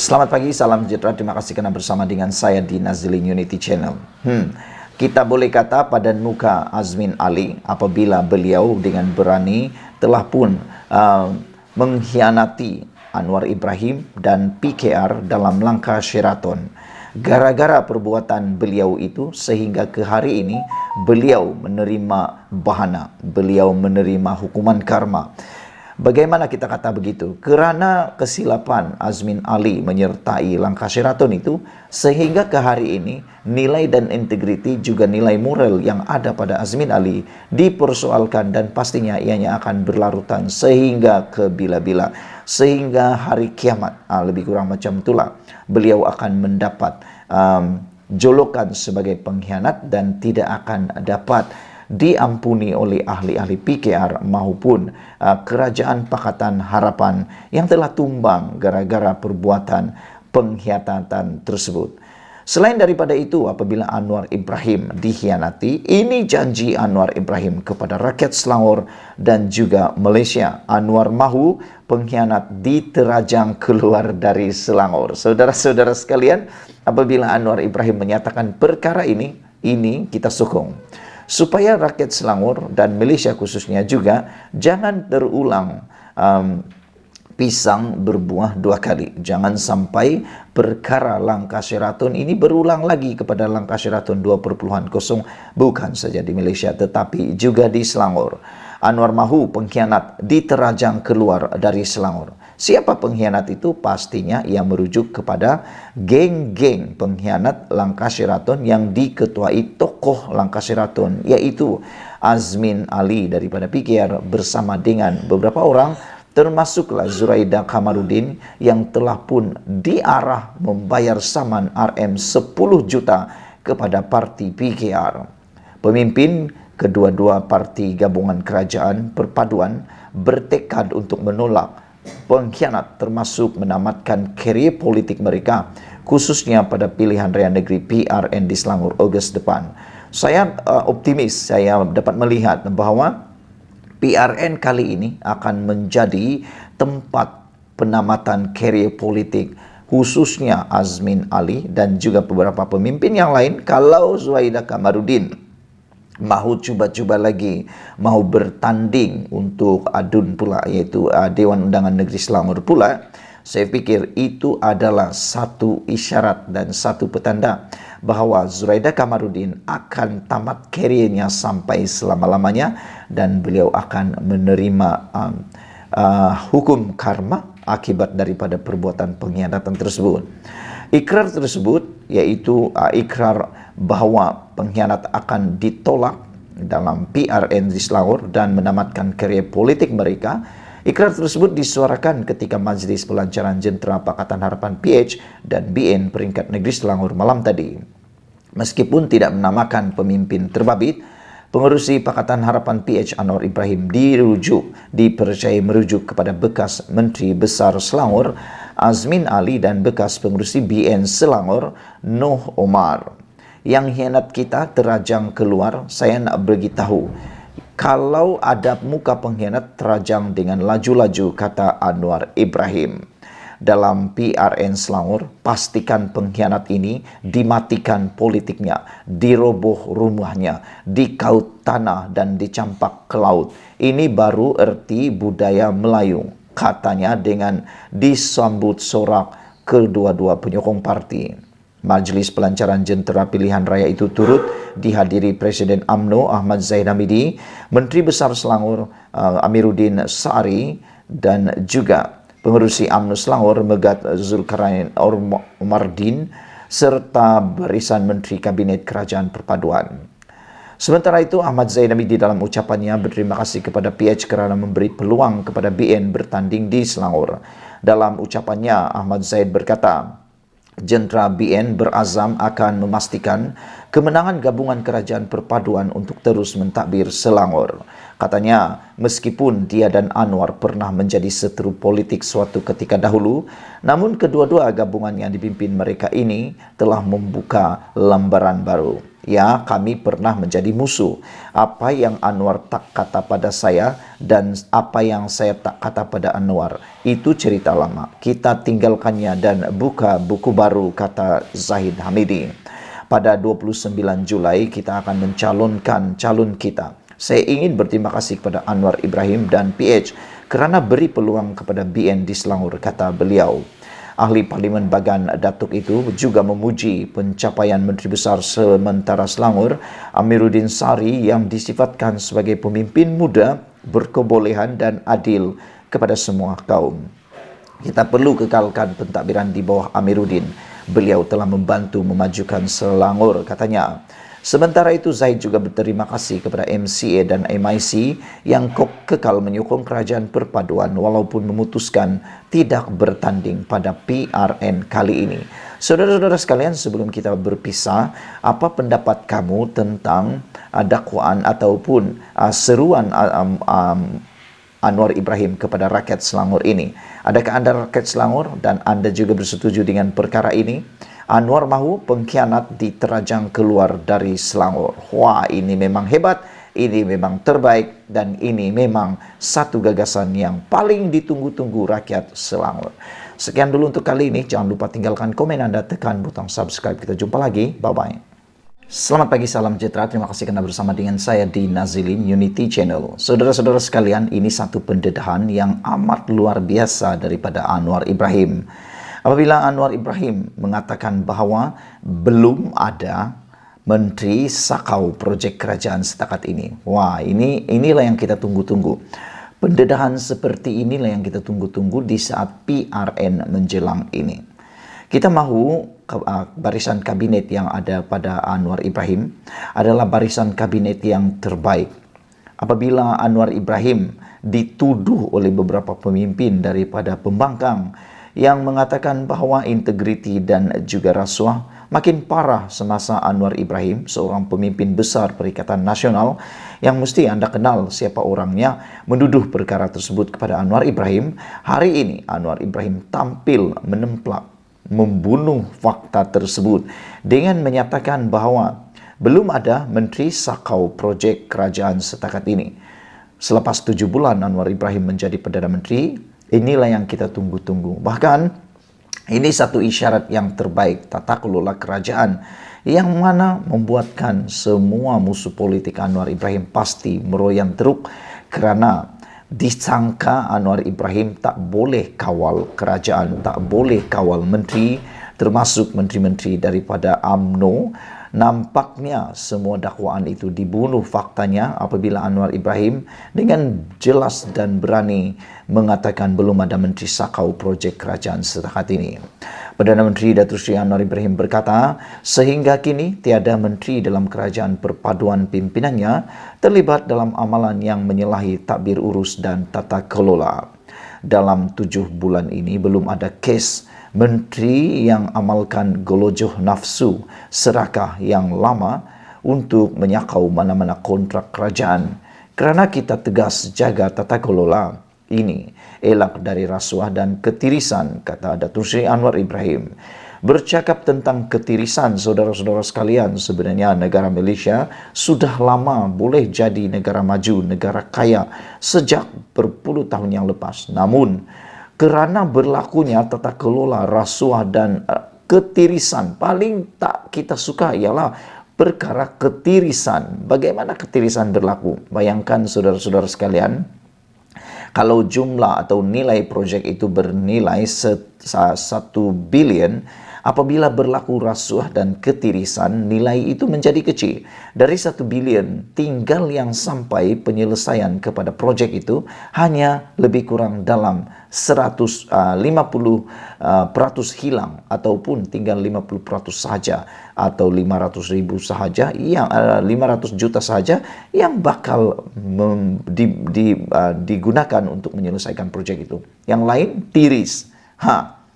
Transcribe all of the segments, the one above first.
Selamat pagi, salam sejahtera. Terima kasih kerana bersama dengan saya di Nazilin Unity Channel. Kita boleh kata pada muka Azmin Ali apabila beliau dengan berani telah pun mengkhianati Anwar Ibrahim dan PKR dalam langkah Sheraton. Gara-gara perbuatan beliau itu sehingga ke hari ini beliau menerima bahana, beliau menerima hukuman karma. Bagaimana kita kata begitu? Kerana kesilapan Azmin Ali menyertai langkah Sheraton itu, sehingga ke hari ini nilai dan integriti juga nilai moral yang ada pada Azmin Ali dipersoalkan dan pastinya ianya akan berlarutan sehingga ke bila-bila. Sehingga hari kiamat, lebih kurang macam itulah, beliau akan mendapat jolokan sebagai pengkhianat dan tidak akan dapat diampuni oleh ahli-ahli PKR maupun Kerajaan Pakatan Harapan yang telah tumbang gara-gara perbuatan pengkhianatan tersebut. Selain daripada itu, apabila Anwar Ibrahim dikhianati, ini janji Anwar Ibrahim kepada rakyat Selangor dan juga Malaysia. Anwar mahu pengkhianat diterajang keluar dari Selangor. Saudara-saudara sekalian, apabila Anwar Ibrahim menyatakan perkara ini kita sokong, supaya rakyat Selangor dan Malaysia khususnya juga jangan terulang pisang berbuah dua kali. Jangan sampai perkara langkah Sheraton ini berulang lagi kepada langkah Sheraton 2.0, bukan saja di Malaysia tetapi juga di Selangor. Anwar mahu pengkhianat diterajang keluar dari Selangor. Siapa pengkhianat itu? Pastinya ia merujuk kepada geng-geng pengkhianat langkah Sheraton yang diketuai tokoh langkah Sheraton, yaitu Azmin Ali daripada PKR bersama dengan beberapa orang, termasuklah Zuraida Kamarudin yang telah pun diarah membayar saman RM 10 juta kepada parti PKR. Pemimpin kedua-dua parti gabungan kerajaan perpaduan bertekad untuk menolak pengkhianat termasuk menamatkan karier politik mereka, khususnya pada pilihan raya negeri PRN di Selangor Ogos depan. Saya optimis, saya dapat melihat bahawa PRN kali ini akan menjadi tempat penamatan karier politik khususnya Azmin Ali dan juga beberapa pemimpin yang lain. Kalau Zuraida Kamarudin mahu cuba-cuba lagi, mahu bertanding untuk ADUN pula, iaitu Dewan Undangan Negeri Selangor pula, saya fikir itu adalah satu isyarat dan satu petanda bahawa Zuraida Kamarudin akan tamat kariernya sampai selama-lamanya dan beliau akan menerima hukum karma akibat daripada perbuatan pengkhianatan tersebut. Ikrar tersebut yaitu ikrar bahawa pengkhianat akan ditolak dalam PRN di Selangor dan menamatkan karier politik mereka. Ikrar tersebut disuarakan ketika Majlis Pelancaran Jentera Pakatan Harapan PH dan BN peringkat negeri Selangor malam tadi. Meskipun tidak menamakan pemimpin terbabit, pengerusi Pakatan Harapan PH Anwar Ibrahim dipercayai merujuk kepada bekas Menteri Besar Selangor Azmin Ali dan bekas pengerusi BN Selangor Noh Omar. Yang hianat kita terajang keluar. Saya nak beritahu, kalau ada muka pengkhianat terajang dengan laju-laju, kata Anwar Ibrahim. Dalam PRN Selangor, pastikan pengkhianat ini dimatikan politiknya, diroboh rumahnya, dikaut tanah dan dicampak ke laut. Ini baru erti budaya Melayu, katanya dengan disambut sorak kedua-dua penyokong parti. Majlis Pelancaran Jentera Pilihan Raya itu turut dihadiri Presiden UMNO Ahmad Zahid Hamidi, Menteri Besar Selangor Amiruddin Saari dan juga pengerusi UMNO Selangor Megat Zulkarnain Omardin serta barisan Menteri Kabinet Kerajaan Perpaduan. Sementara itu, Ahmad Zahid Hamidi dalam ucapannya berterima kasih kepada PH kerana memberi peluang kepada BN bertanding di Selangor. Dalam ucapannya, Ahmad Zahid berkata, Jentera BN berazam akan memastikan kemenangan gabungan kerajaan perpaduan untuk terus mentadbir Selangor. Katanya, meskipun dia dan Anwar pernah menjadi seteru politik suatu ketika dahulu, namun kedua-dua gabungan yang dipimpin mereka ini telah membuka lembaran baru. Ya, kami pernah menjadi musuh. Apa yang Anwar tak kata pada saya dan apa yang saya tak kata pada Anwar, itu cerita lama. Kita tinggalkannya dan buka buku baru, kata Zahid Hamidi. Pada 29 Julai kita akan mencalonkan calon kita. Saya ingin berterima kasih kepada Anwar Ibrahim dan PH kerana beri peluang kepada BN di Selangor, kata beliau. Ahli Parlimen Bagan Datuk itu juga memuji pencapaian Menteri Besar Sementara Selangor, Amiruddin Sari, yang disifatkan sebagai pemimpin muda, berkebolehan dan adil kepada semua kaum. Kita perlu kekalkan pentadbiran di bawah Amiruddin. Beliau telah membantu memajukan Selangor, katanya. Sementara itu, Zaid juga berterima kasih kepada MCA dan MIC yang kekal menyokong kerajaan perpaduan walaupun memutuskan tidak bertanding pada PRN kali ini. Saudara-saudara sekalian, sebelum kita berpisah, apa pendapat kamu tentang dakwaan ataupun seruan Anwar Ibrahim kepada rakyat Selangor ini? Adakah Anda rakyat Selangor dan Anda juga bersetuju dengan perkara ini? Anwar mahu pengkhianat diterajang keluar dari Selangor. Wah, ini memang hebat, ini memang terbaik, dan ini memang satu gagasan yang paling ditunggu-tunggu rakyat Selangor. Sekian dulu untuk kali ini. Jangan lupa tinggalkan komen Anda, tekan butang subscribe. Kita jumpa lagi. Bye-bye. Selamat pagi, salam sejahtera. Terima kasih karena bersama dengan saya di Nazilin Unity Channel. Saudara-saudara sekalian, ini satu pendedahan yang amat luar biasa daripada Anwar Ibrahim. Apabila Anwar Ibrahim mengatakan bahawa belum ada menteri sakau projek kerajaan setakat ini. Wah, inilah yang kita tunggu-tunggu. Pendedahan seperti inilah yang kita tunggu-tunggu di saat PRN menjelang ini. Kita mahu barisan kabinet yang ada pada Anwar Ibrahim adalah barisan kabinet yang terbaik. Apabila Anwar Ibrahim dituduh oleh beberapa pemimpin daripada pembangkang yang mengatakan bahawa integriti dan juga rasuah makin parah semasa Anwar Ibrahim, seorang pemimpin besar Perikatan Nasional yang mesti Anda kenal siapa orangnya, menduduh perkara tersebut kepada Anwar Ibrahim. Hari ini Anwar Ibrahim tampil menemplak, membunuh fakta tersebut dengan menyatakan bahawa belum ada menteri sakau projek kerajaan setakat ini. Selepas 7 bulan Anwar Ibrahim menjadi Perdana Menteri, inilah yang kita tunggu-tunggu. Bahkan ini satu isyarat yang terbaik tata kelola kerajaan yang mana membuatkan semua musuh politik Anwar Ibrahim pasti meroyan teruk kerana disangka Anwar Ibrahim tak boleh kawal kerajaan, tak boleh kawal menteri, termasuk menteri-menteri daripada UMNO. Nampaknya semua dakwaan itu dibunuh faktanya apabila Anwar Ibrahim dengan jelas dan berani mengatakan belum ada menteri sakau projek kerajaan setakat ini. Perdana Menteri Datuk Seri Anwar Ibrahim berkata, sehingga kini tiada menteri dalam kerajaan perpaduan pimpinannya terlibat dalam amalan yang menyalahi tadbir urus dan tata kelola. Dalam 7 bulan ini belum ada kes menteri yang amalkan golojoh nafsu serakah yang lama untuk menyakau mana-mana kontrak kerajaan. Kerana kita tegas jaga tata kelola ini, elak dari rasuah dan ketirisan, kata Datuk Seri Anwar Ibrahim. Bercakap tentang ketirisan, saudara-saudara sekalian, sebenarnya negara Malaysia sudah lama boleh jadi negara maju, negara kaya sejak berpuluh tahun yang lepas. Namun, kerana berlakunya tata kelola rasuah dan ketirisan, paling tak kita suka ialah perkara ketirisan. Bagaimana ketirisan berlaku? Bayangkan saudara-saudara sekalian, kalau jumlah atau nilai projek itu bernilai 1 bilion, apabila berlaku rasuah dan ketirisan, nilai itu menjadi kecil. Dari 1 bilion, tinggal yang sampai penyelesaian kepada projek itu hanya lebih kurang dalam 150% hilang, ataupun tinggal 50% sahaja, atau 500,000 sahaja, yang 500 juta sahaja yang bakal digunakan untuk menyelesaikan projek itu. Yang lain tiris.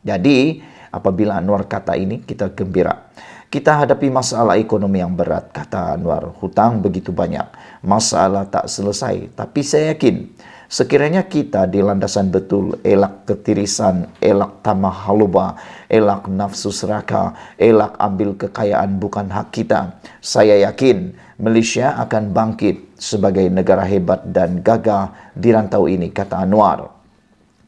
Jadi apabila Anwar kata ini, kita gembira. Kita hadapi masalah ekonomi yang berat, kata Anwar. Hutang begitu banyak, masalah tak selesai. Tapi saya yakin Sekiranya kita di landasan betul, elak ketirisan, elak tamah haluba, elak nafsu seraka, elak ambil kekayaan bukan hak kita, saya yakin Malaysia akan bangkit sebagai negara hebat dan gagah di rantau ini, kata Anwar.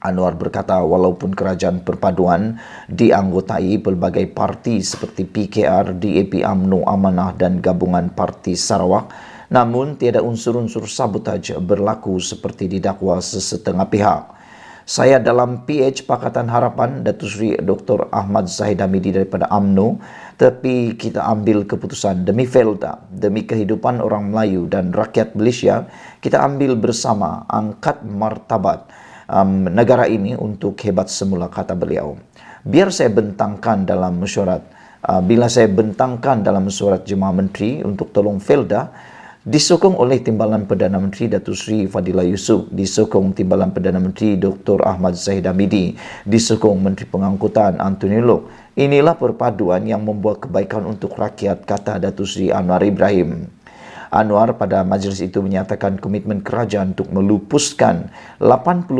Anwar berkata walaupun kerajaan perpaduan dianggotai pelbagai parti seperti PKR, DAP UMNO, Amanah dan gabungan Parti Sarawak, namun tiada unsur-unsur sabotaj berlaku seperti didakwa sesetengah pihak. Saya dalam PH Pakatan Harapan Datuk Seri Dr. Ahmad Zahid Hamidi daripada UMNO, tapi kita ambil keputusan demi Felda, demi kehidupan orang Melayu dan rakyat Malaysia, kita ambil bersama angkat martabat negara ini untuk hebat semula, kata beliau. Biar saya bentangkan dalam mesyuarat, bila saya bentangkan dalam mesyuarat Jemaah Menteri untuk tolong Felda, disokong oleh Timbalan Perdana Menteri Datuk Seri Fadilah Yusof, disokong Timbalan Perdana Menteri Dr. Ahmad Zahid Hamidi, disokong Menteri Pengangkutan Anthony Loke. Inilah perpaduan yang membuat kebaikan untuk rakyat, kata Datuk Seri Anwar Ibrahim. Anwar pada majlis itu menyatakan komitmen kerajaan untuk melupuskan 80%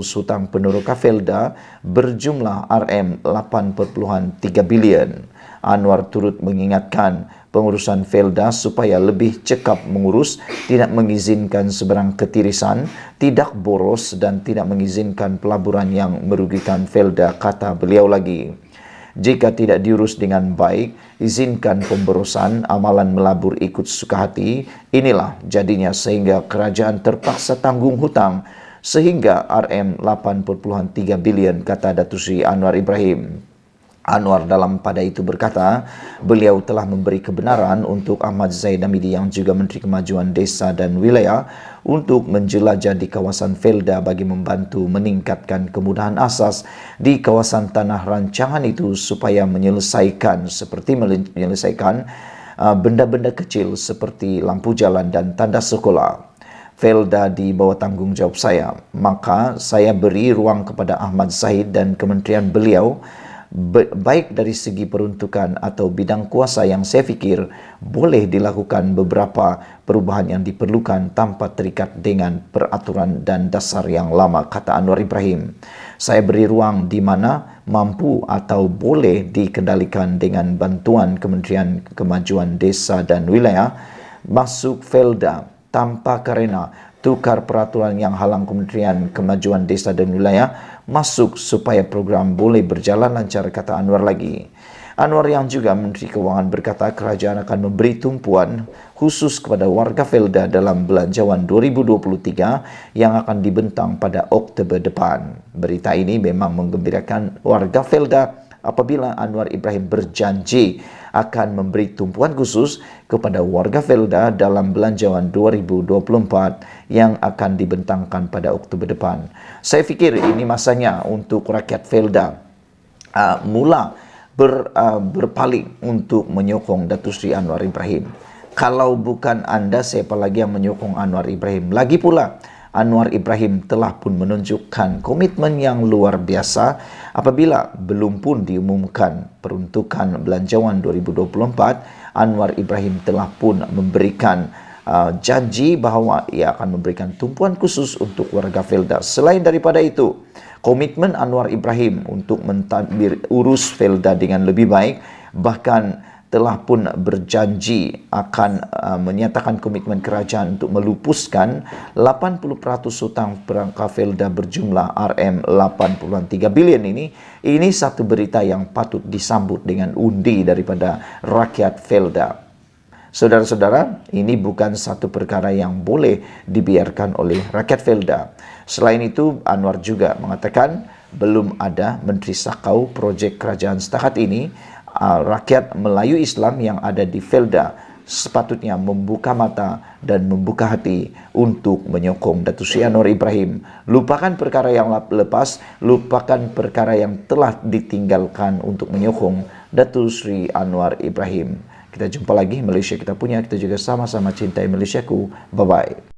hutang peneroka Felda berjumlah RM8.3 bilion. Anwar turut mengingatkan pengurusan Felda supaya lebih cekap mengurus, tidak mengizinkan sebarang ketirisan, tidak boros dan tidak mengizinkan pelaburan yang merugikan Felda, kata beliau lagi. Jika tidak diurus dengan baik, izinkan pemborosan, amalan melabur ikut suka hati, inilah jadinya sehingga kerajaan terpaksa tanggung hutang sehingga RM8.3 bilion, kata Datuk Seri Anwar Ibrahim. Anwar dalam pada itu berkata, beliau telah memberi kebenaran untuk Ahmad Zahid Hamidi yang juga Menteri Kemajuan Desa dan Wilayah untuk menjelajah di kawasan Felda bagi membantu meningkatkan kemudahan asas di kawasan tanah rancangan itu supaya menyelesaikan benda-benda kecil seperti lampu jalan dan tanda sekolah. Felda di bawah tanggung jawab saya, maka saya beri ruang kepada Ahmad Zahid dan kementerian beliau, baik dari segi peruntukan atau bidang kuasa yang saya fikir boleh dilakukan beberapa perubahan yang diperlukan tanpa terikat dengan peraturan dan dasar yang lama, kata Anwar Ibrahim. Saya beri ruang di mana mampu atau boleh dikendalikan dengan bantuan Kementerian Kemajuan Desa dan Wilayah masuk Felda tanpa karena tukar peraturan yang halang Kementerian Kemajuan Desa dan Wilayah masuk supaya program boleh berjalan lancar, kata Anwar lagi. Anwar yang juga Menteri Keuangan berkata kerajaan akan memberi tumpuan khusus kepada warga Felda dalam Belanjawan 2023 yang akan dibentang pada Oktober depan. Berita ini memang menggembirakan warga Felda apabila Anwar Ibrahim berjanji akan memberi tumpuan khusus kepada warga Felda dalam Belanjawan 2024 yang akan dibentangkan pada Oktober depan. Saya fikir ini masanya untuk rakyat Felda mula berpaling untuk menyokong Datuk Seri Anwar Ibrahim. Kalau bukan anda, siapa lagi yang menyokong Anwar Ibrahim? Lagi pula, Anwar Ibrahim telah pun menunjukkan komitmen yang luar biasa apabila belum pun diumumkan peruntukan Belanjawan 2024, Anwar Ibrahim telah pun memberikan janji bahawa ia akan memberikan tumpuan khusus untuk warga Felda. Selain daripada itu, komitmen Anwar Ibrahim untuk mentadbir urus Felda dengan lebih baik, bahkan telah pun berjanji akan menyatakan komitmen kerajaan untuk melupuskan 80% hutang perangkat Felda berjumlah RM8.3 bilion ini satu berita yang patut disambut dengan undi daripada rakyat Felda. Saudara-saudara, ini bukan satu perkara yang boleh dibiarkan oleh rakyat Felda. Selain itu, Anwar juga mengatakan belum ada Menteri Sakau projek kerajaan setakat ini. Rakyat Melayu Islam yang ada di Felda sepatutnya membuka mata dan membuka hati untuk menyokong Datuk Seri Anwar Ibrahim. Lupakan perkara yang lepas, lupakan perkara yang telah ditinggalkan untuk menyokong Datuk Seri Anwar Ibrahim. Kita jumpa lagi. Malaysia kita punya, kita juga sama-sama cintai Malaysiaku. Bye-bye.